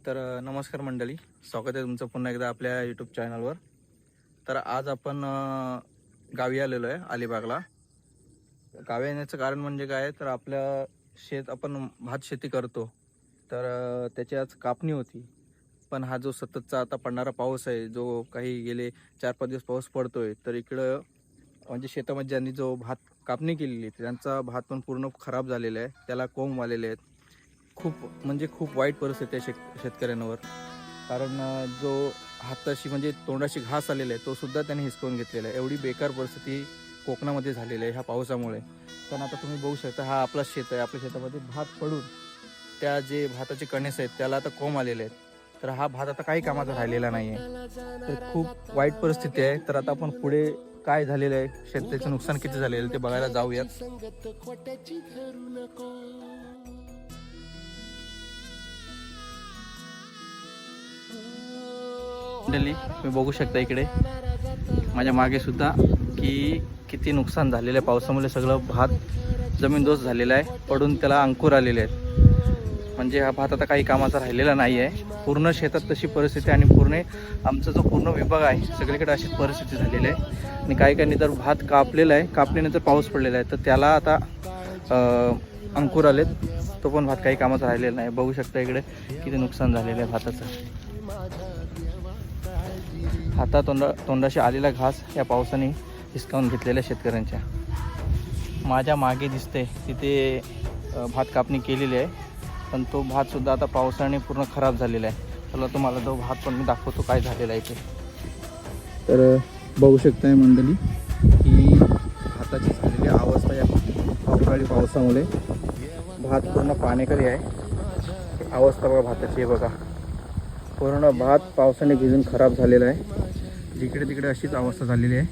तर नमस्कार मंडळी, स्वागत आहे तुमचं पुन्हा एकदा आपल्या यूट्यूब चॅनलवर. तर आज आपण गावी आलेलो आहे अलिबागला. गावी येण्याचं कारण म्हणजे काय, तर आपल्या आपण भात शेती करतो. तर त्याची आज कापणी होती. पण हा जो सततचा आता पडणारा पाऊस आहे, जो काही गेले 4-5 दिवस पाऊस पडतोय, तर इकडं म्हणजे शेतामध्ये ज्यांनी जो भात कापणी केलेली त्यांचा भात पण पूर्ण खराब झालेला आहे. त्याला कोंब आलेले आहेत. खूप वाईट परिस्थिती आहे शेतकऱ्यांवर. कारण जो हाताशी म्हणजे तोंडाशी घास आलेला आहे तो सुद्धा त्याने हिसकावून घेतलेला आहे. एवढी बेकार परिस्थिती कोकणामध्ये झालेली आहे ह्या पावसामुळे. पण आता तुम्ही बघू शकता, हा आपला शेत आहे. आपल्या शेतामध्ये भात पडून त्या जे भाताचे कणेस आहेत त्याला आता कोंब आलेले आहेत. तर हा भात आता काही कामाचा राहिलेला नाही आहे. तर खूप वाईट परिस्थिती आहे. तर आता आपण पुढे काय झालेलं आहे, शेतीचं नुकसान किती झालेलं आहे ते बघायला जाऊयात. तुम्ही बघू शकता इकडे माझ्या मागे सुद्धा की किती नुकसान झालेलं आहे पावसामुळे. सगळं भात जमीनदोस्त झालेलं आहे, पडून त्याला अंकुर आलेले आहेत. म्हणजे हा भात आता काही कामाचा राहिलेला नाही आहे. पूर्ण शेतात तशी परिस्थिती आणि पूर्ण आमचा जो पूर्ण विभाग आहे सगळीकडे अशीच परिस्थिती झालेली आहे. आणि काही तर भात कापलेला आहे, कापल्यानंतर पाऊस पडलेला आहे, तर त्याला आता अंकुर आलेत. तो पण भात काही कामाचा राहिलेला नाही. बघू शकता इकडे किती नुकसान झालेलं आहे भाताचं. तोंडाशी आलेला घास या पावसाने हिसकावून घेतलेल्या शेतकऱ्यांच्या. माझ्या मागे दिसते तिथे भात कापणी केलेली आहे, पण तो भात सुद्धा आता पावसाने पूर्ण खराब झालेला आहे. चला तुम्हाला तो भात पण मी दाखवतो काय झालेला आहे ते. तर बघू शकताय मंडळी की भाताची झालेली अवस्था या अवकाळी पावसामुळे. भात पूर्ण पाण्याखाली आहे. अवस्था बघा भाताची, आहे बघा. पूर्ण भात पावसाने भिजून खराब झालेला आहे. जिकडे तिकडे अशीच अवस्था झालेली आहे.